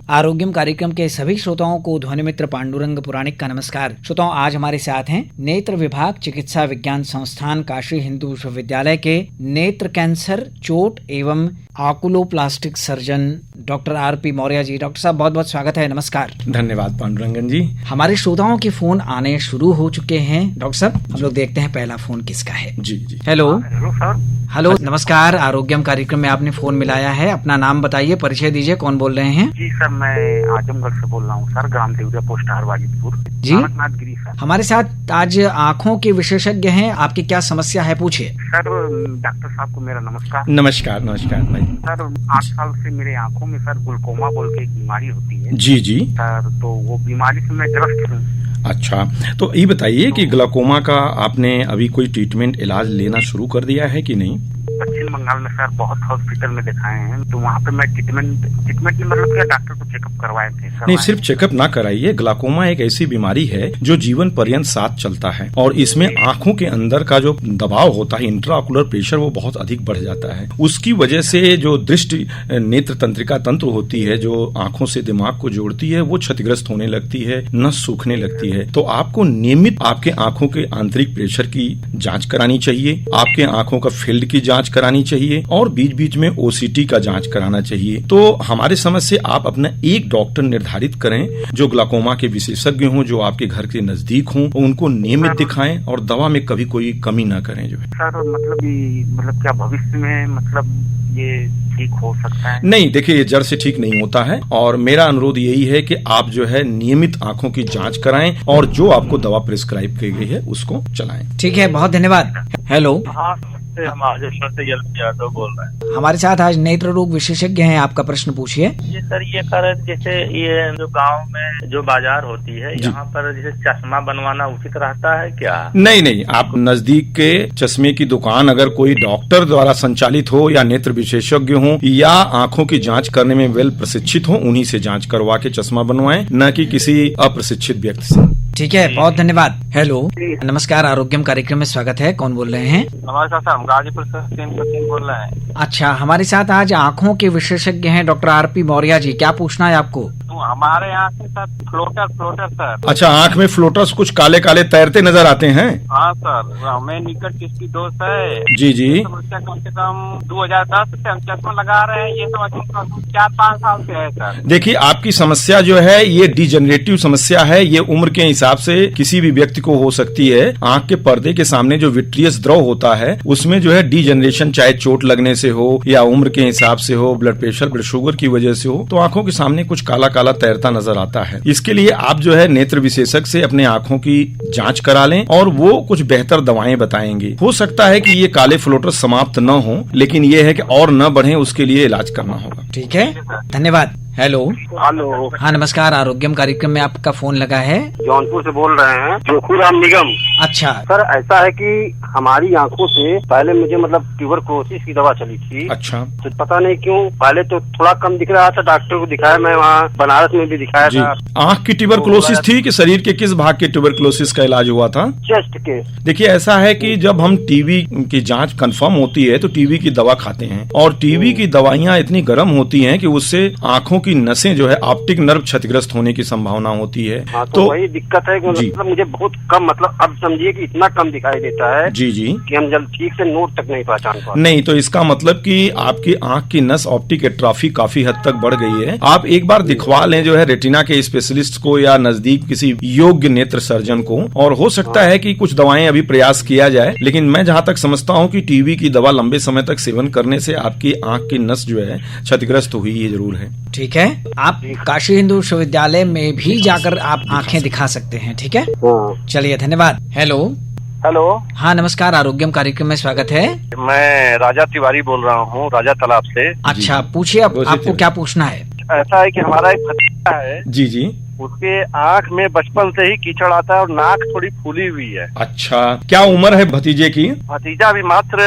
आरोग्यम कार्यक्रम के सभी श्रोताओं को ध्वनि मित्र पांडुरंग पुराणिक का नमस्कार। श्रोताओं, आज हमारे साथ हैं नेत्र विभाग चिकित्सा विज्ञान संस्थान काशी हिंदू विश्वविद्यालय के नेत्र कैंसर, चोट एवं आकुलोप्लास्टिक surgeon doctor RP Maurya ji. Doctor साहब, बहुत बहुत स्वागत है, नमस्कार। धन्यवाद पांडुरंगन जी। हमारे श्रोताओं के फोन आने शुरू हो चुके हैं। डॉक्टर साहब, हम लोग देखते हैं पहला फोन किसका है। जी जी। Hello sir. हेलो, नमस्कार। आरोग्यम कार्यक्रम में आपने फोन मिलाया है, अपना नाम बताइए, परिचय दीजिए, कौन बोल रहे हैं? जी सर, मैं आजमगढ़ से बोल रहा हूँ सर, ग्राम देवरिया पोस्ट हारवाजीपुर जी। नाथगिरी सर। हमारे साथ आज आँखों के विशेषज्ञ हैं, आपकी क्या समस्या है, पूछिए। सर, डॉक्टर साहब को मेरा नमस्कार। नमस्कार नमस्कार भाई। सर, 8 साल से मेरे आँखों में सर ग्लूकोमा बोल के एक बीमारी होती है। जी जी सर, तो वो बीमारी से मैं ग्रस्त हूँ। अच्छा, तो ये बताइए कि ग्लाकोमा का आपने अभी कोई ट्रीटमेंट इलाज लेना शुरू कर दिया है कि नहीं? पश्चिम बंगाल में सर बहुत हॉस्पिटल में दिखाए हैं, तो वहाँ पे मैं ट्रीटमेंट में मतलब क्या डॉक्टर को चेकअप करवाए थे सर। नहीं, सिर्फ चेकअप ना कराइए। ग्लाकोमा एक ऐसी बीमारी है जो जीवन पर्यंत साथ चलता है और इसमें आंखों के अंदर का जो दबाव होता है, इंट्राऑकुलर प्रेशर, वो बहुत अधिक बढ़ जाता है। उसकी वजह से जो दृष्टि नेत्र तंत्रिका तंत्र होती है, जो आंखों से दिमाग को जोड़ती है, वो क्षतिग्रस्त होने लगती है, नस सूखने लगती है। तो आपको नियमित आपके आंखों के आंतरिक प्रेशर की जांच करानी चाहिए, आपके आंखों का फील्ड की जांच करानी चाहिए और बीच बीच में ओसीटी का जांच कराना चाहिए। तो हमारे समझ से आप अपना एक डॉक्टर निर्धारित करें जो ग्लाकोमा के विशेषज्ञ हों, जो आपके घर के नजदीक हों, उनको नियमित दिखाएं और दवा में कभी कोई कमी ना करें। जो है सर, मतलब क्या भविष्य में मतलब ये ठीक हो सकता है? नहीं, देखिए, ये जड़ से ठीक नहीं होता है और मेरा अनुरोध यही है कि आप जो है नियमित आंखों की जांच कराएं और जो आपको दवा प्रिस्क्राइब की गई है उसको चलाएं। ठीक है, बहुत धन्यवाद। हेलो, हाँ, हम आजमगढ़ से यादव बोल रहे हैं। हमारे साथ आज नेत्र रोग विशेषज्ञ हैं, आपका प्रश्न पूछिए। ये सर, ये कह रहे थे जैसे ये जो गांव में जो बाजार होती है, यहाँ पर जैसे चश्मा बनवाना उचित रहता है क्या? नहीं नहीं, आप नजदीक के चश्मे की दुकान अगर कोई डॉक्टर द्वारा संचालित हो या नेत्र विशेषज्ञ हो या आंखों की जांच करने में वेल प्रशिक्षित हो, उन्हीं से जांच करवा के चश्मा बनवाएं, न कि किसी अप्रशिक्षित व्यक्ति से। ठीक है, बहुत धन्यवाद। हेलो, नमस्कार। आरोग्यम कार्यक्रम में स्वागत है, कौन बोल रहे हैं? हमारे साथ हम गाजीपुर से बोल रहे हैं। अच्छा, हमारे साथ आज आँखों के विशेषज्ञ हैं डॉक्टर आरपी मौर्य जी। क्या पूछना है आपको? हमारे यहाँ से सर फ्लोटर सर। अच्छा, आंख में फ्लोटर्स कुछ काले काले तैरते नजर आते हैं? हाँ सर, हमें निकट किसकी दोस्त है। जी जी। समस्या कम से कम 2010 से हम चश्मा लगा रहे हैं, ये समस्या 4-5 साल से है सर। देखिए, आपकी समस्या जो है ये डिजेनरेटिव समस्या है। ये उम्र के हिसाब से किसी भी व्यक्ति को हो सकती है। आंख के पर्दे के सामने जो विट्रियस द्रव होता है उसमें जो है डिजेनरेशन, चाहे चोट लगने से हो या उम्र के हिसाब से हो, ब्लड प्रेशर, ब्लड शुगर की वजह से हो, तो आंखों के सामने कुछ काला काला तैरता नजर आता है। इसके लिए आप जो है नेत्र विशेषज्ञ से अपने आंखों की जांच करा लें और वो कुछ बेहतर दवाएं बताएंगे। हो सकता है कि ये काले फ्लोटर समाप्त न हो, लेकिन ये है कि और न बढ़े, उसके लिए इलाज करना होगा। ठीक है, धन्यवाद। हेलो, हाँ नमस्कार। आरोग्यम कार्यक्रम में आपका फोन लगा है। जौनपुर से बोल रहे हैं, जोखूराम निगम। अच्छा सर, ऐसा है कि हमारी आंखों से पहले मुझे मतलब ट्यूबरक्लोसिस की दवा चली थी। अच्छा, तो पता नहीं क्यों पहले तो थोड़ा कम दिख रहा था, डॉक्टर को दिखाया, मैं वहाँ बनारस में भी दिखाया था। आंख की ट्यूबरक्लोसिस थी कि शरीर के किस भाग के ट्यूबरक्लोसिस का इलाज हुआ था? चेस्ट के। देखिए, ऐसा है कि जब हम टीबी की जांच कंफर्म होती है तो टीबी की दवा खाते हैं और टीबी की दवाइयां इतनी गर्म होती हैं कि उससे आंखों की नसें जो है ऑप्टिक नर्व क्षतिग्रस्त होने की संभावना होती है। हाँ, तो वही दिक्कत है कि मतलब मुझे बहुत कम, मतलब अब समझिए कि इतना कम दिखाई देता है जी जी कि हम जब ठीक से नोट तक नहीं पहचान पाते। नहीं, तो इसका मतलब कि आपकी आंख की नस ऑप्टिक एट्रोफी काफी हद तक बढ़ गई है। आप एक बार दिखवा लें जो है रेटिना के स्पेशलिस्ट को या नजदीक किसी योग्य नेत्र सर्जन को, और हो सकता है कि कुछ दवाएं अभी प्रयास किया जाए। लेकिन मैं जहां तक समझता हूं कि टीबी की दवा लंबे समय तक सेवन करने से आपकी आंख की नस जो है क्षतिग्रस्त हुई, ये जरूर है। ठीक है, आप काशी हिंदू विश्वविद्यालय में भी जाकर आप आंखें दिखा सकते हैं। ठीक है, चलिए, धन्यवाद। हेलो हेलो, हाँ नमस्कार। आरोग्यम कार्यक्रम में स्वागत है। मैं राजा तिवारी बोल रहा हूँ, राजा तालाब से। अच्छा, पूछिए, आपको क्या पूछना है? ऐसा है कि हमारा एक भतीजा है, जी जी, उसके आंख में बचपन से ही कीचड़ आता है और नाक थोड़ी फूली हुई है। अच्छा, क्या उम्र है भतीजे की? भतीजा अभी मात्र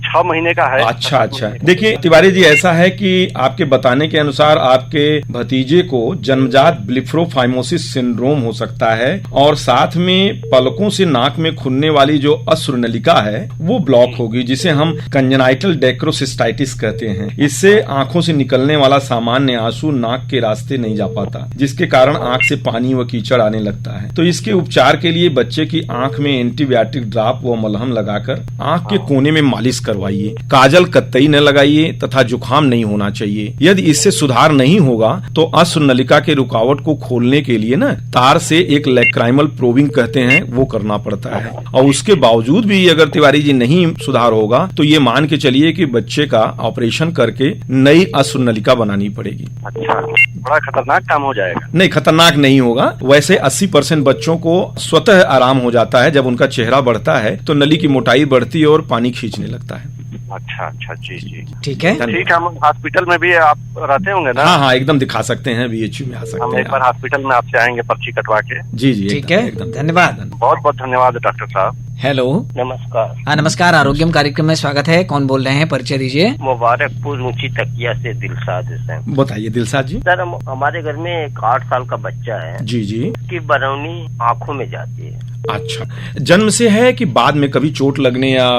6 महीने का है। अच्छा। देखिए तिवारी जी, ऐसा है कि आपके बताने के अनुसार आपके भतीजे को जन्मजात ब्लिफरोफाइमोसिस सिंड्रोम हो सकता है और साथ में पलकों से नाक में खुलने वाली जो अश्रु नलिका है वो ब्लॉक होगी, जिसे हम कंजेनाइटल डेक्रोसिस्टाइटिस कहते हैं। इससे आंखों से निकलने वाला सामान्य आंसू नाक के रास्ते नहीं जा पाता, जिसके कारण आंख से पानी व कीचड़ आने लगता है। तो इसके उपचार के लिए बच्चे की आंख में एंटीबायोटिक ड्रॉप व मलहम लगाकर आंख के कोने में मालिश करवाइए। काजल कतई न लगाइए तथा जुकाम नहीं होना चाहिए। यदि इससे सुधार नहीं होगा तो अश्रु नलिका के रुकावट को खोलने के लिए ना तार से एक लैक्राइमल प्रोबिंग कहते हैं वो करना पड़ता है। और उसके बावजूद भी अगर तिवारी जी नहीं सुधार होगा तो ये मान के चलिए कि बच्चे का ऑपरेशन करके नई अश्रु नलिका बनानी पड़ेगी। अच्छा, बड़ा खतरनाक काम हो जाएगा। नहीं, खतरनाक नहीं होगा। वैसे 80% बच्चों को स्वतः आराम हो जाता है। जब उनका चेहरा बढ़ता है तो नली की मोटाई बढ़ती है और पानी खींचने लगता है। अच्छा, जी। ठीक है। ठीक है, हम हॉस्पिटल में भी आप रहते होंगे ना? हाँ, एकदम दिखा सकते हैं, BHU में आ सकते हैं। हम एक बार हॉस्पिटल में आपसे आएंगे पर्ची कटवा के। जी, ठीक है, धन्यवाद। बहुत धन्यवाद डॉक्टर साहब। हेलो, नमस्कार। हाँ नमस्कार, आरोग्यम कार्यक्रम में स्वागत है। कौन बोल रहे हैं, परिचय दीजिए। मुबारकपुर ऊंची तकिया से दिलसाद हुसैन। बताइए दिलसाद जी। सर, हमारे घर में एक 8 साल का बच्चा है। जी। उसकी बरौनी आंखों में जाती है। अच्छा, जन्म से है कि बाद में कभी चोट लगने या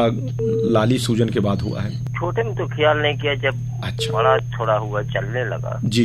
लाली सूजन के बाद हुआ है? छोटे में तो ख्याल नहीं किया, जब अच्छा, बड़ा थोड़ा हुआ चलने लगा। जी।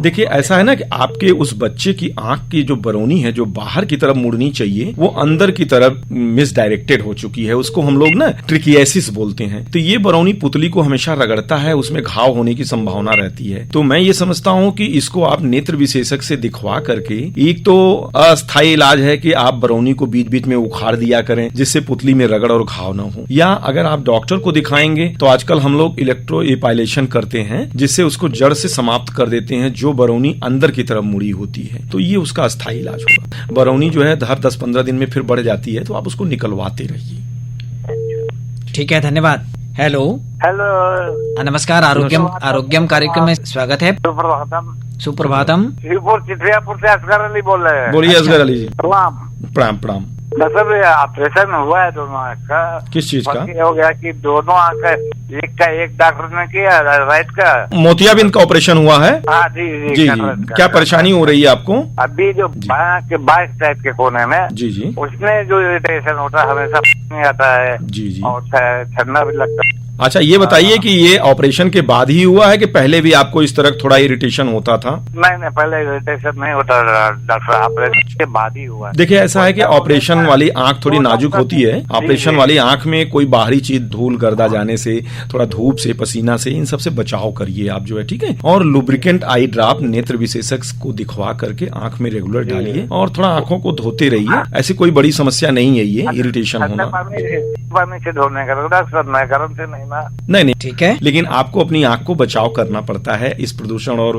देखिए ऐसा है ना कि आपके उस बच्चे की आंख की जो बरौनी है जो बाहर की तरफ मुड़नी चाहिए वो अंदर की तरफ मिसडायरेक्टेड हो चुकी है। उसको हम लोग ना ट्रिकियासिस बोलते हैं। तो ये बरौनी पुतली को हमेशा रगड़ता है, उसमें घाव होने की संभावना रहती है। तो मैं ये समझता हूँ कि इसको आप नेत्र विशेषज्ञ से दिखवा करके, एक तो अस्थायी इलाज है कि आप बरौनी को बीच बीच में उखाड़ दिया करें जिससे पुतली में रगड़ और घाव न हो, या अगर आप डॉक्टर को दिखाएंगे तो आजकल हम लोग इलेक्ट्रो एपाइलेशन करते हैं जिससे उसको जड़ से समाप्त कर देते हैं जो बरौनी अंदर की तरफ मुड़ी होती है। तो ये उसका अस्थायी इलाज होगा। बरौनी जो है हर 10-15 दिन में फिर बढ़ जाती है तो आप उसको निकलवाते रहिए। ठीक है, धन्यवाद। हेलो, नमस्कार, आरोग्यम कार्यक्रम में स्वागत है। सुप्रभातम। चित्रियापुर से असगर अली बोल रहे हैं। बोलिए असगर अली जी। प्रणाम। सर, ऑपरेशन हुआ है दोनों आँख का। किस चीज का? हो गया कि दोनों आँख एक डॉक्टर ने किया, राइट का। मोतियाबिंद का ऑपरेशन हुआ है? हाँ जी। क्या परेशानी हो रही है आपको? अभी जो बाएं साइड के कोने में जी उसमें जो इरिटेशन होता है हमेशा नहीं आता है। जी और ठंडा भी लगता है। अच्छा, ये बताइए कि ये ऑपरेशन के बाद ही हुआ है कि पहले भी आपको इस तरह थोड़ा इरिटेशन होता था? नहीं, पहले इरिटेशन नहीं होता डॉक्टर, ऑपरेशन के बाद ही हुआ। देखिए ऐसा है कि ऑपरेशन वाली आंख थोड़ी नाजुक होती है। ऑपरेशन वाली आंख में कोई बाहरी चीज, धूल गर्दा जाने से, थोड़ा धूप से, पसीना से, इन सब से बचाव करिए आप जो है, ठीक है। और लुब्रिकेंट आई ड्रॉप नेत्र विशेषज्ञ को दिखवा करके आंख में रेगुलर डालिए और थोड़ा आंखों को धोते रहिए। ऐसी कोई बड़ी समस्या नहीं है ये इरिटेशन होना। पानी से धोने का डॉक्टर, मैं गर्म से नहीं, ठीक है। लेकिन आपको अपनी आंख को बचाव करना पड़ता है इस प्रदूषण और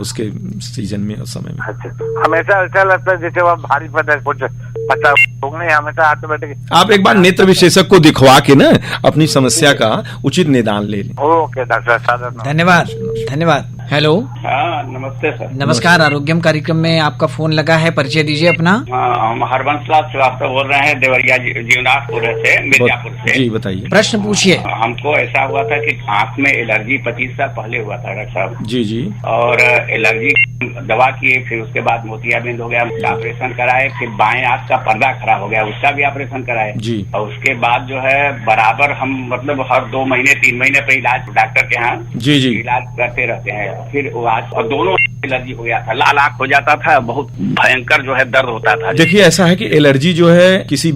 उसके सीजन में और समय में। हमेशा ऐसा लगता है जैसे वह भारी पड़ता है, कुछ पता हमेशा ऑटोमेटिक। आप एक बार नेत्र विशेषज्ञ को दिखवा के ना अपनी समस्या का उचित निदान ले लें। ओके डॉक्टर, धन्यवाद। हेलो, हाँ नमस्ते सर। नमस्कार, आरोग्यम कार्यक्रम में आपका फोन लगा है, परिचय दीजिए अपना। हाँ, हम हरबंस लाल श्रीवास्तव बोल रहे हैं, देवरिया जीवनाथपुर से, मिर्जापुर से। जी बताइए, प्रश्न पूछिए। हमको ऐसा हुआ था कि आंख में एलर्जी 25 साल पहले हुआ था डॉक्टर साहब। जी। और एलर्जी दवा किए, फिर उसके बाद मोतियाबिंद हो गया, ऑपरेशन कराए, फिर बाएं आंख का पर्दा खराब हो गया, उसका भी ऑपरेशन कराए जी। और उसके बाद जो है बराबर हम मतलब हर 2 महीने 3 महीने पे इलाज डॉक्टर के यहाँ जी इलाज करते रहते हैं। फिर आज और दोनों एलर्जी हो गया था, लाल आंख हो जाता था, बहुत भयंकर जो है दर्द होता था। देखिए ऐसा है कि एलर्जी जो है किसी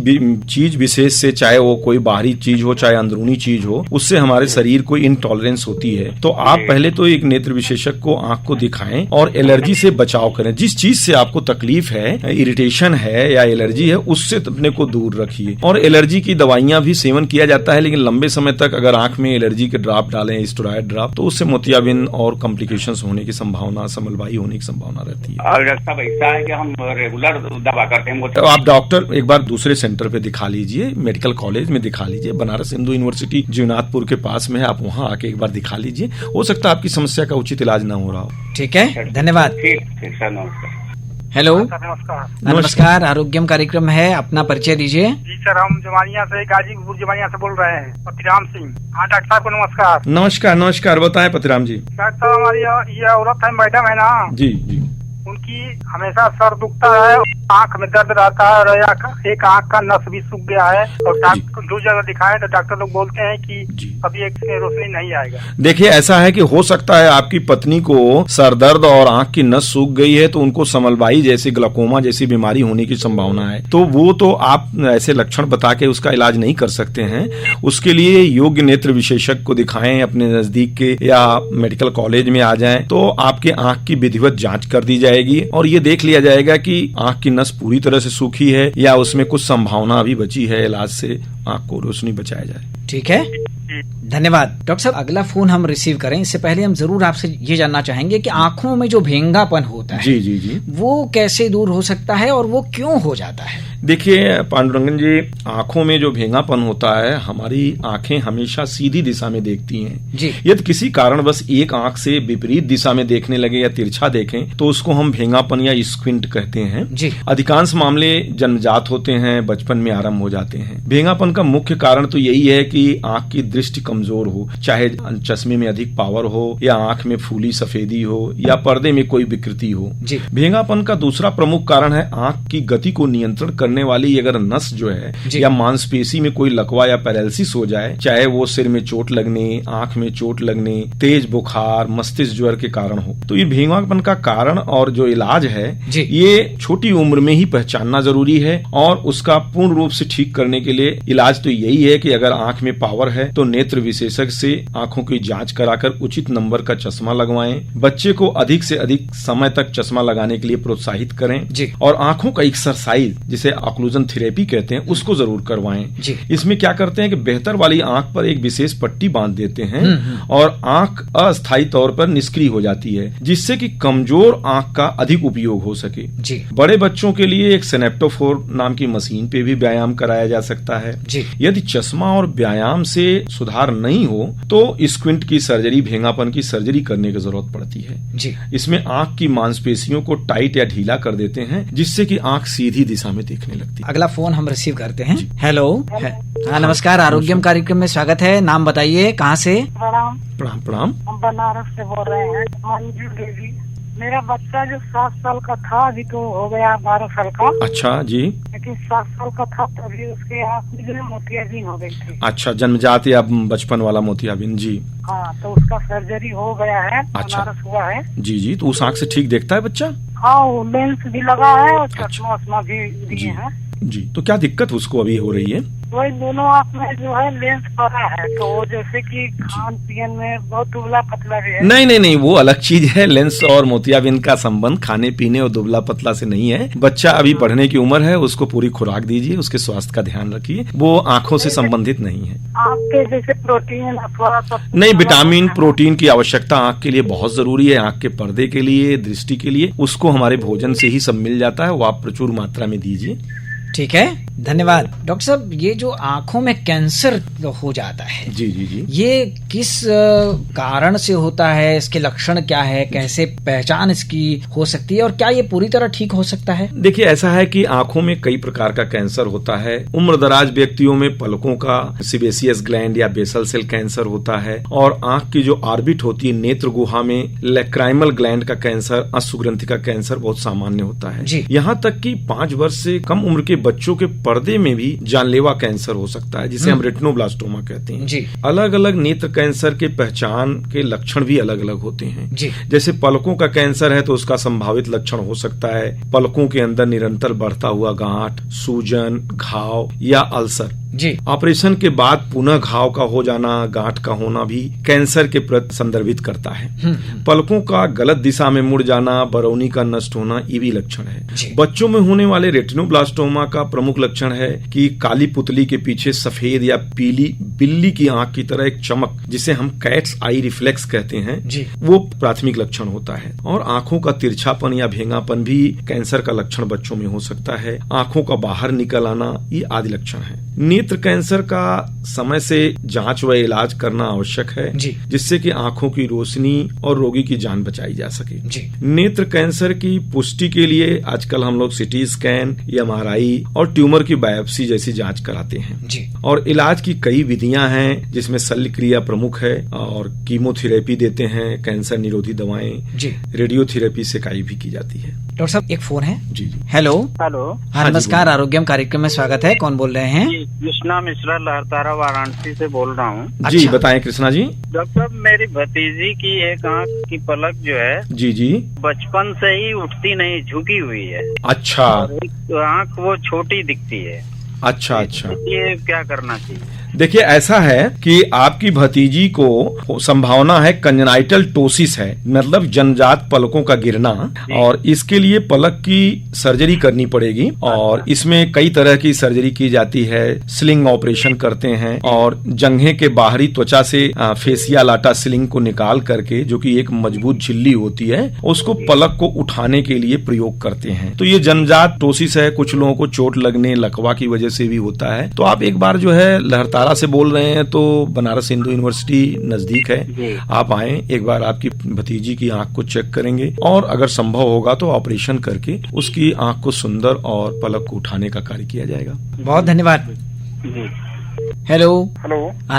चीज विशेष से, चाहे वो कोई बाहरी चीज हो चाहे अंदरूनी चीज हो, उससे हमारे शरीर को इंटॉलरेंस होती है। तो आप पहले तो एक नेत्र विशेषज्ञ को आंख को दिखाएं और एलर्जी से बचाव करें। जिस चीज से आपको तकलीफ है, इरिटेशन है या एलर्जी है, उससे अपने को दूर रखिए। और एलर्जी की दवाइयां भी सेवन किया जाता है, लेकिन लंबे समय तक अगर आंख में एलर्जी के ड्रॉप डालें, स्टेरॉइड ड्रॉप, तो उससे मोतियाबिंद और कॉम्प्लिकेशंस होने की संभावना, समलवाही होने की संभावना रहती है। और डॉक्टर साहब ऐसा है कि हम रेगुलर दवा करते हैं। तो आप डॉक्टर एक बार दूसरे सेंटर पे दिखा लीजिए, मेडिकल कॉलेज में दिखा लीजिए, बनारस हिंदू यूनिवर्सिटी जीवनाथपुर के पास में है, आप वहाँ आके एक बार दिखा लीजिए। हो सकता है आपकी समस्या का उचित इलाज ना हो रहा हो। ठीक है, धन्यवाद। ठीक सर, नमस्कार। हेलो, नमस्कार। नमस्कार। आरोग्यम कार्यक्रम है, अपना परिचय दीजिए। जी सर, हम जमानिया से, गाजीपुर जमानिया से बोल रहे हैं, पतिराम सिंह। हाँ डॉक्टर साहब को नमस्कार। नमस्कार नमस्कार, बताएं पतिराम जी। डॉक्टर साहब, हमारी ये औरत है, मैडम है ना जी जी, उनकी हमेशा सर दुखता है, आंख में दर्द रहता है और एक आंख का नस भी सूख गया है और डॉक्टर 2 जगह दिखाए तो डॉक्टर लोग बोलते हैं कि अभी एक रोशनी नहीं आएगा। देखिए, ऐसा है कि हो सकता है आपकी पत्नी को सर दर्द और आंख की नस सूख गई है, तो उनको समलबाई जैसी, ग्लाकोमा जैसी बीमारी होने की संभावना है। तो वो तो आप ऐसे लक्षण बता के उसका इलाज नहीं कर सकते हैं। उसके लिए योग्य नेत्र विशेषज्ञ को दिखाएं, अपने नजदीक के या मेडिकल कॉलेज में आ जाएं, तो आपके आंख की विधिवत जांच कर दी जाएगी और ये देख लिया जाएगा कि आंख की नस पूरी तरह से सूखी है या उसमें कुछ संभावना अभी बची है, इलाज से आंख को रोशनी बचाया जाए। ठीक है, धन्यवाद। डॉक्टर साहब, अगला फोन हम रिसीव करें इससे पहले हम जरूर आपसे ये जानना चाहेंगे कि आंखों में जो भेंगापन होता है, जी जी जी, वो कैसे दूर हो सकता है और वो क्यों हो जाता है? देखिए पांडुरंगन जी, आंखों में जो भेंगापन होता है, हमारी आंखें हमेशा सीधी दिशा में देखती हैं जी। यदि किसी कारण बस एक आंख से विपरीत दिशा में देखने लगे या तिरछा देखें तो उसको हम भेंगापन या स्क्विंट कहते हैं जी। अधिकांश मामले जन्मजात होते हैं, बचपन में आरंभ हो जाते हैं। भेंगापन का मुख्य कारण तो यही है कि आंख की दृष्टि कमजोर हो, चाहे चश्मे में अधिक पावर हो या आंख में फूली सफेदी हो या पर्दे में कोई विकृति हो। भेंगापन का दूसरा प्रमुख कारण है आंख की गति को नियंत्रण करने वाली अगर नस जो है या मांसपेशी में कोई लकवा या पैरालिसिस हो जाए, चाहे वो सिर में चोट लगने, आंख में चोट लगने, तेज बुखार, मस्तिष्क ज्वर के कारण हो। तो ये भेंगापन का कारण और जो इलाज है ये छोटी उम्र में ही पहचानना जरूरी है और उसका पूर्ण रूप से ठीक करने के लिए इलाज तो यही है कि अगर आंख में पावर है तो नेत्र विशेषज्ञ से आंखों की जांच कराकर उचित नंबर का चश्मा लगवाएं। बच्चे को अधिक से अधिक समय तक चश्मा लगाने के लिए प्रोत्साहित करें और आंखों का एक्सरसाइज जिसे ऑक्लूजन थेरेपी कहते हैं उसको जरूर करवाएं। इसमें क्या करते हैं कि बेहतर वाली आंख पर एक विशेष पट्टी बांध देते हैं और आंख अस्थायी तौर पर निष्क्रिय हो जाती है, जिससे कि कमजोर आंख का अधिक उपयोग हो सके। बड़े बच्चों के लिए एक सेनेप्टोफोर नाम की मशीन पे भी व्यायाम कराया जा सकता है। यदि चश्मा और व्यायाम से सुधार नहीं हो तो स्क्विंट की सर्जरी, भेंगापन की सर्जरी करने की जरूरत पड़ती है। इसमें आंख की मांसपेशियों को टाइट या ढीला कर देते हैं, जिससे कि आंख सीधी दिशा में देखने लगती है। अगला फोन हम रिसीव करते हैं। हेलो, हाँ नमस्कार, आरोग्यम कार्यक्रम में स्वागत है। नाम बताइए, कहाँ से? प्रणाम। प्रणाम प्रणाम। हम बनारस से बोल रहे हैं, मंजू देवी। मेरा बच्चा जो 7 साल का था अभी तो हो गया 12 साल का। अच्छा जी। लेकिन 7 साल का था तभी उसके आँख में जो मोतियाबिंद हो गई थी। अच्छा, जन्मजात या बचपन वाला मोतियाबिंद? जी हाँ, तो उसका सर्जरी हो गया है। अच्छा। बनारस हुआ है। जी जी, तो उस आँख से ठीक देखता है बच्चा? हाँ, वो लेंस भी लगा है और चश्मा वश्मा भी दिए हैं। जी, तो क्या दिक्कत उसको अभी हो रही है? वही दोनों आँख में जो है लेंस पड़ा है, तो वो जैसे कि खान पीन में बहुत दुबला पतला भी है। नहीं, वो अलग चीज है। लेंस और मोतियाबिंद का संबंध खाने पीने और दुबला पतला से नहीं है। बच्चा अभी पढ़ने की उम्र है, उसको पूरी खुराक दीजिए, उसके स्वास्थ्य का ध्यान रखिए, वो आँखों से संबंधित नहीं है। आँख के जैसे प्रोटीन अथवा नहीं, विटामिन प्रोटीन की आवश्यकता आँख के लिए बहुत जरूरी है। आँख के पर्दे के लिए, दृष्टि के लिए उसको हमारे भोजन से ही सब मिल जाता है, वो आप प्रचुर मात्रा में दीजिए। ठीक है, धन्यवाद। डॉक्टर साहब, ये जो आंखों में कैंसर हो जाता है, जी जी जी, ये किस कारण से होता है? इसके लक्षण क्या है? कैसे पहचान इसकी हो सकती है और क्या ये पूरी तरह ठीक हो सकता है? देखिए, ऐसा है कि आंखों में कई प्रकार का कैंसर होता है। उम्रदराज व्यक्तियों में पलकों का सीबेसियस ग्लैंड या बेसल सेल कैंसर होता है और आंख की जो ऑर्बिट होती है, नेत्र गुहा में लैक्राइमल ग्लैंड का कैंसर, अश्रुग्रंथि का कैंसर बहुत सामान्य होता है। यहाँ तक कि 5 वर्ष से कम उम्र के बच्चों के पर्दे में भी जानलेवा कैंसर हो सकता है, जिसे हम रेटिनोब्लास्टोमा कहते हैं। अलग अलग नेत्र कैंसर के पहचान के लक्षण भी अलग अलग होते हैं। जैसे पलकों का कैंसर है तो उसका संभावित लक्षण हो सकता है पलकों के अंदर निरंतर बढ़ता हुआ गांठ, सूजन, घाव या अल्सर। ऑपरेशन के बाद पुनः घाव का हो जाना, गांठ का होना भी कैंसर के प्रति संदर्भित करता है। पलकों का गलत दिशा में मुड़ जाना, बरौनी का नष्ट होना, ये भी लक्षण है। बच्चों में होने वाले रेटिनोब्लास्टोमा का प्रमुख लक्षण है कि काली पुतली के पीछे सफेद या पीली बिल्ली की आंख की तरह एक चमक, जिसे हम कैट्स आई रिफ्लेक्स कहते हैं, वो प्राथमिक लक्षण होता है। और आंखों का तिरछापन या भेंगापन भी कैंसर का लक्षण बच्चों में हो सकता है। आंखों का बाहर निकल आना, ये आदि लक्षण है। नेत्र नेत्र कैंसर का समय से जांच व इलाज करना आवश्यक है, जिससे कि आंखों की रोशनी और रोगी की जान बचाई जा सके। नेत्र कैंसर की पुष्टि के लिए आजकल हम लोग सिटी स्कैन, एमआरआई और ट्यूमर की बायोप्सी जैसी जांच कराते हैं। और इलाज की कई विधियां हैं, जिसमें शल्य क्रिया प्रमुख है और कीमोथेरेपी देते हैं, कैंसर निरोधी दवाएं, रेडियोथेरेपी सेकाई भी की जाती है। डॉक्टर साहब एक फोन है। जी हेलो। हाँ, नमस्कार, आरोग्यम कार्यक्रम में स्वागत है। कौन बोल रहे हैं? कृष्णा मिश्रा लहरतारा वाराणसी से बोल रहा हूँ। जी बताएं कृष्णा जी। डॉक्टर साहब, मेरी भतीजी की एक आंख की पलक जो है जी बचपन से ही उठती नहीं, झुकी हुई है। अच्छा। आंख वो छोटी दिखती है। अच्छा। ये क्या करना चाहिए? देखिए, ऐसा है कि आपकी भतीजी को संभावना है कंजनाइटल टोसिस है, मतलब जन्मजात पलकों का गिरना, और इसके लिए पलक की सर्जरी करनी पड़ेगी। और इसमें कई तरह की सर्जरी की जाती है, स्लिंग ऑपरेशन करते हैं और जंघे के बाहरी त्वचा से फेसिया लाटा स्लिंग को निकाल करके, जो कि एक मजबूत झिल्ली होती है, उसको पलक को उठाने के लिए प्रयोग करते हैं। तो ये जन्मजात टोसिस है। कुछ लोगों को चोट लगने, लकवा की वजह से भी होता है। तो आप एक बार जो है लहरतारा से बोल रहे हैं, तो बनारस हिंदू यूनिवर्सिटी नजदीक है, आप आए, एक बार आपकी भतीजी की आंख को चेक करेंगे और अगर संभव होगा तो ऑपरेशन करके उसकी आंख को सुंदर और पलक को उठाने का कार्य किया जाएगा। बहुत धन्यवाद। हेलो।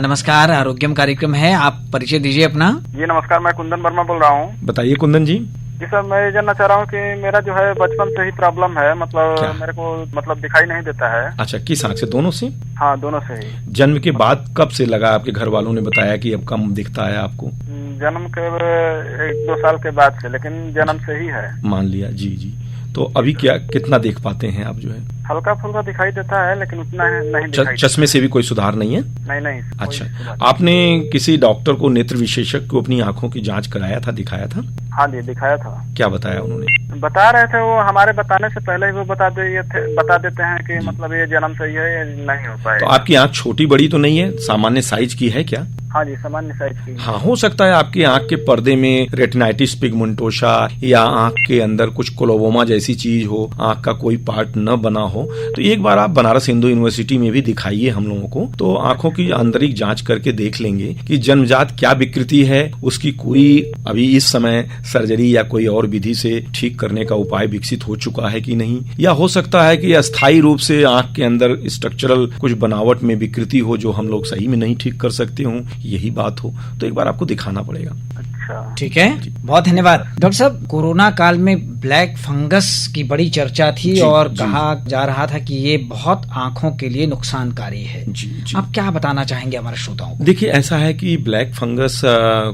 नमस्कार, आरोग्यम कार्यक्रम है, आप परिचय दीजिए अपना। जी नमस्कार, मैं कुंदन वर्मा बोल रहा हूँ। बताइए कुंदन जी। जी सर, मैं ये जानना चाह रहा हूँ कि मेरा जो है बचपन से ही प्रॉब्लम है, मतलब मेरे को दिखाई नहीं देता है। अच्छा, किस आंख से? दोनों से? हाँ, दोनों से ही। जन्म के बाद कब से लगा? आपके घर वालों ने बताया कि अब कम दिखता है आपको? जन्म के 1-2 साल के बाद से, लेकिन जन्म से ही है। मान लिया। जी। तो अभी कितना देख पाते हैं आप जो है? हल्का फुल्का दिखाई देता है, लेकिन उतना नहीं दिखाई। चश्मे से भी कोई सुधार नहीं है? नहीं। अच्छा, आपने किसी डॉक्टर को, नेत्र विशेषज्ञ को अपनी आंखों की जांच कराया था, दिखाया था? हाँ जी, दिखाया था। क्या बताया उन्होंने? बता रहे थे वो, हमारे बताने से पहले ही वो बता देते हैं कि मतलब ये जन्म से ही है, ये नहीं हो पाएगा। तो आपकी आंख छोटी बड़ी तो नहीं है, सामान्य साइज की है क्या? हाँ जी, सामान्य साइज की। हाँ, हो सकता है आपकी आंख के पर्दे में रेटिनाइटिस पिगमेंटोसा या आंख के अंदर कुछ कोलोबोमा जैसी चीज हो, आंख का कोई पार्ट न बना हो। तो एक बार आप बनारस हिंदू यूनिवर्सिटी में भी दिखाइए हम लोगों को, तो आंखों की आंतरिक जांच करके देख लेंगे कि जन्मजात क्या विकृति है, उसकी कोई अभी इस समय सर्जरी या कोई और विधि से ठीक करने का उपाय विकसित हो चुका है कि नहीं, या हो सकता है कि अस्थायी रूप से आंख के अंदर स्ट्रक्चरल कुछ बनावट में विकृति हो जो हम लोग सही में नहीं ठीक कर सकते हो, यही बात हो। तो एक बार आपको दिखाना पड़ेगा। ठीक है, बहुत धन्यवाद। डॉक्टर साहब, कोरोना काल में ब्लैक फंगस की बड़ी चर्चा थी और कहा जा रहा था कि ये बहुत आंखों के लिए नुकसानकारी है। आप क्या बताना चाहेंगे हमारे श्रोताओं को? देखिए, ऐसा है कि ब्लैक फंगस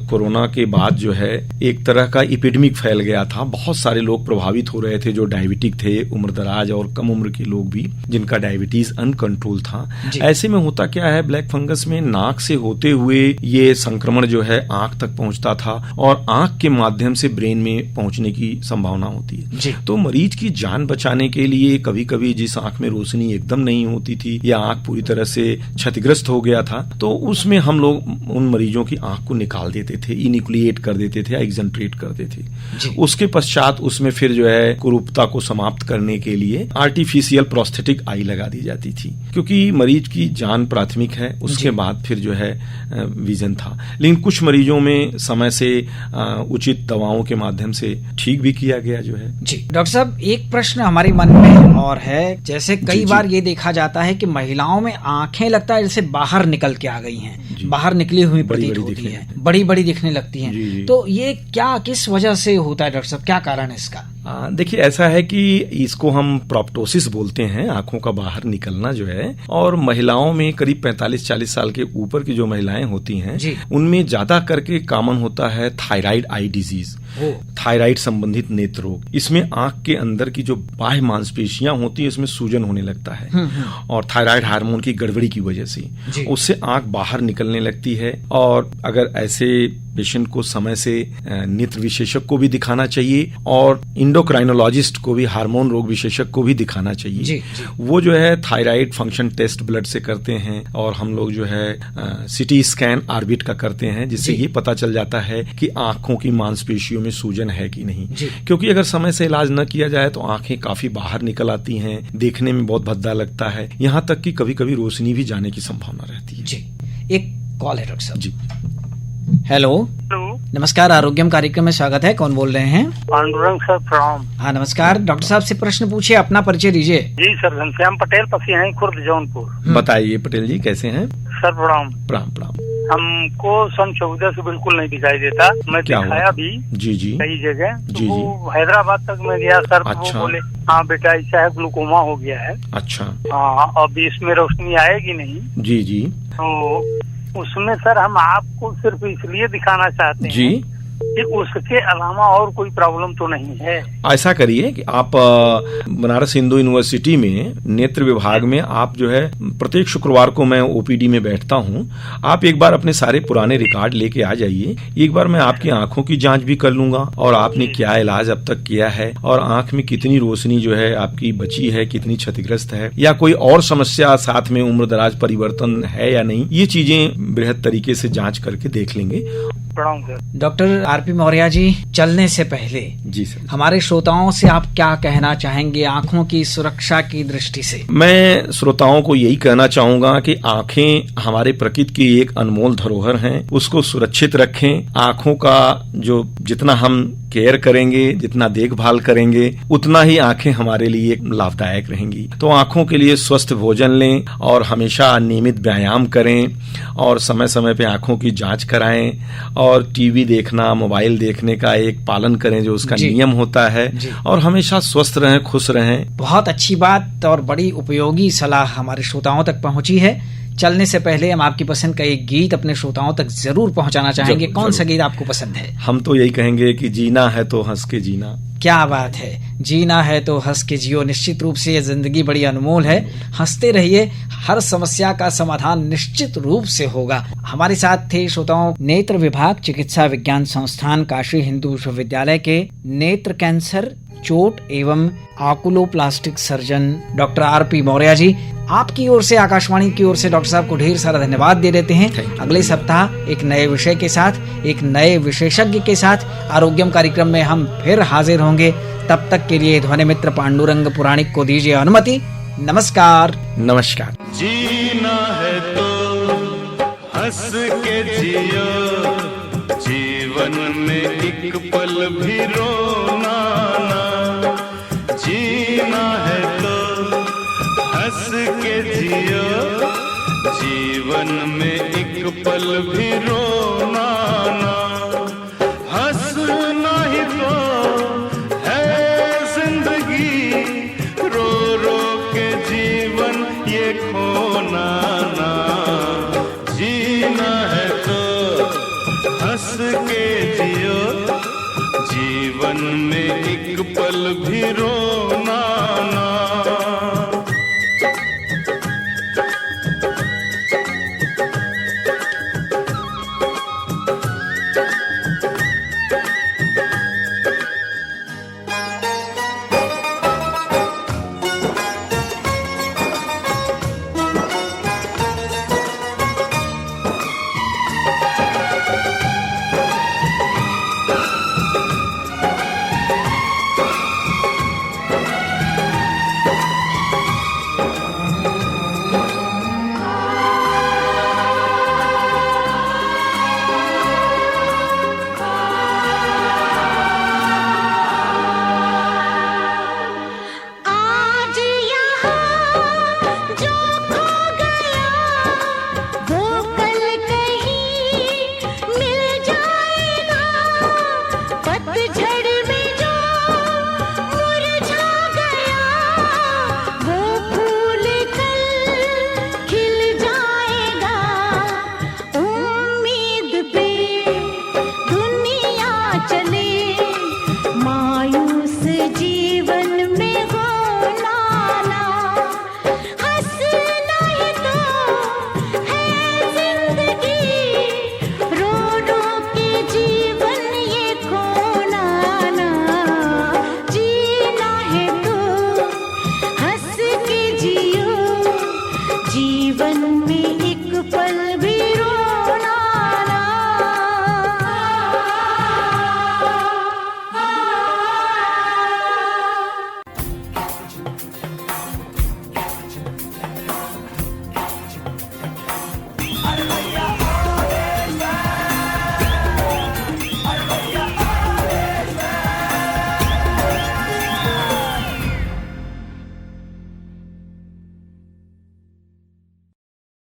कोरोना के बाद जो है एक तरह का एपिडेमिक फैल गया था। बहुत सारे लोग प्रभावित हो रहे थे, जो डायबिटिक थे, उम्रदराज और कम उम्र के लोग भी, जिनका डायबिटीज अनकंट्रोल था। ऐसे में होता क्या है, ब्लैक फंगस में नाक से होते हुए ये संक्रमण जो है आंख तक पहुंचता था और आंख के माध्यम से ब्रेन में पहुंचने की संभावना होती है। तो मरीज की जान बचाने के लिए कभी कभी जिस आंख में रोशनी एकदम नहीं होती थी या आंख पूरी तरह से क्षतिग्रस्त हो गया था, तो उसमें हम लोग उन मरीजों की आंख को निकाल देते थे, इनिक्लिएट कर देते थे, एक्सेंट्रेट कर देते थे। उसके पश्चात उसमें फिर जो है कुरूपता को समाप्त करने के लिए आर्टिफिशियल प्रोस्थेटिक आई लगा दी जाती थी, क्योंकि मरीज की जान प्राथमिक है। उसके बाद फिर जो है विजन था। लेकिन कुछ मरीजों में समय से उचित दवाओं के माध्यम से ठीक भी किया गया जो है। जी डॉक्टर साहब, एक प्रश्न हमारे मन में और है, जैसे कई बार ये देखा जाता है कि महिलाओं में आंखें लगता है जैसे बाहर निकल के आ गई हैं, बाहर निकली हुई प्रतीत होती है, बड़ी बड़ी दिखने लगती हैं। तो ये क्या, किस वजह से होता है डॉक्टर साहब, क्या कारण है इसका? देखिए, ऐसा है कि इसको हम प्रोप्टोसिस बोलते हैं, आंखों का बाहर निकलना जो है। और महिलाओं में करीब 45-40 साल के ऊपर की जो महिलाएं होती हैं, उनमें ज्यादा करके कॉमन होता है थायराइड आई डिजीज, थायराइड संबंधित नेत्र रोग। इसमें आंख के अंदर की जो बाह्य मांसपेशियां होती है, उसमें सूजन होने लगता है और थायराइड हार्मोन की गड़बड़ी की वजह से उससे आंख बाहर निकलने लगती है। और अगर ऐसे पेशेंट को समय से नेत्र विशेषज्ञ को भी दिखाना चाहिए और इंडोक्राइनोलॉजिस्ट को भी, हार्मोन रोग विशेषज्ञ को भी दिखाना चाहिए। वो जो है थायराइड फंक्शन टेस्ट ब्लड से करते हैं और हम लोग जो है सिटी स्कैन ऑर्बिट का करते हैं, जिससे ये पता चल जाता है कि आंखों की मांसपेशियों में सूजन है कि नहीं, क्योंकि अगर समय से इलाज न किया जाए तो आंखें काफी बाहर निकल आती हैं, देखने में बहुत भद्दा लगता है, यहाँ तक कि कभी कभी रोशनी भी जाने की संभावना रहती है। जी, एक कॉल है डॉक्टर साहब। जी, हेलो, नमस्कार, आरोग्यम कार्यक्रम में स्वागत है। कौन बोल रहे हैं? पांडुरंग सर प्रणाम। हाँ नमस्कार, डॉक्टर साहब से प्रश्न पूछिए, अपना परिचय दीजिए। जी सर, घनश्याम पटेल, पसियाही खुर्द, जौनपुर। बताइए पटेल जी, कैसे हैं? सर प्रणाम। प्रणाम। हमको सन 14 से बिल्कुल नहीं दिखाई देता। मैं दिखाया भी जी कई जगह, जी तो हैदराबाद तक मैं गया सर। अच्छा। वो बोले हाँ बेटा ऐसा है, ग्लूकोमा हो गया है। अच्छा। हाँ, अब इसमें रोशनी आएगी नहीं। जी तो उसमें सर हम आपको सिर्फ इसलिए दिखाना चाहते हैं कि उसके अलावा और कोई प्रॉब्लम तो नहीं है। ऐसा करिए कि आप बनारस हिंदू यूनिवर्सिटी में नेत्र विभाग में आप जो है प्रत्येक शुक्रवार को मैं ओपीडी में बैठता हूँ, आप एक बार अपने सारे पुराने रिकॉर्ड लेके आ जाइए। एक बार मैं आपकी आंखों की जांच भी कर लूंगा और आपने क्या इलाज अब तक किया है और आंख में कितनी रोशनी जो है आपकी बची है, कितनी क्षतिग्रस्त है, या कोई और समस्या साथ में उम्र दराज परिवर्तन है या नहीं, ये चीजें बृहद तरीके से जांच करके देख लेंगे। डॉक्टर आरपी मौर्य जी, चलने से पहले जी सर, हमारे श्रोताओं से आप क्या कहना चाहेंगे आंखों की सुरक्षा की दृष्टि से? मैं श्रोताओं को यही कहना चाहूंगा कि आंखें हमारे प्रकृति की एक अनमोल धरोहर हैं, उसको सुरक्षित रखें। आंखों का जो जितना हम केयर करेंगे, जितना देखभाल करेंगे, उतना ही आंखें हमारे लिए लाभदायक रहेंगी। तो आंखों के लिए स्वस्थ भोजन लें और हमेशा नियमित व्यायाम करें और समय समय पे आंखों की जांच कराएं और टीवी देखना, मोबाइल देखने का एक पालन करें जो उसका नियम होता है, और हमेशा स्वस्थ रहें, खुश रहें। बहुत अच्छी बात और बड़ी उपयोगी सलाह हमारे श्रोताओं तक पहुंची है। चलने से पहले हम आपकी पसंद का एक गीत अपने श्रोताओं तक जरूर पहुंचाना चाहेंगे। कौन सा गीत आपको पसंद है? हम तो यही कहेंगे कि जीना है तो हंस के जीना। क्या बात है, जीना है तो हंस के जियो। निश्चित रूप से ये जिंदगी बड़ी अनमोल है, हंसते रहिए, हर समस्या का समाधान निश्चित रूप से होगा। हमारे साथ थे श्रोताओं नेत्र विभाग चिकित्सा विज्ञान संस्थान काशी हिंदू विश्वविद्यालय के नेत्र कैंसर, चोट एवं आकुलोप्लास्टिक surgeon doctor RP Maurya ji. आपकी ओर से, आकाशवाणी की ओर से डॉक्टर साहब को ढेर सारा धन्यवाद दे देते हैं। अगले सप्ताह एक नए विषय के साथ, एक नए विशेषज्ञ के साथ आरोग्यम कार्यक्रम में हम फिर हाजिर होंगे। तब तक के लिए ध्वनि मित्र पांडुरंग पुराणिक को दीजिए अनुमति। नमस्कार। नमस्कार। जीना है तो हंस के जियो, जीवन में एक पल भी रोना ना। जीना है तो हंस के जियो, जीवन में एक पल भी रोना ना। हंसना ही तो है जिंदगी, रो रो के जीवन ये खोना ना। जीना है तो हंस के जियो, जीवन में एक पल भी रोना ना।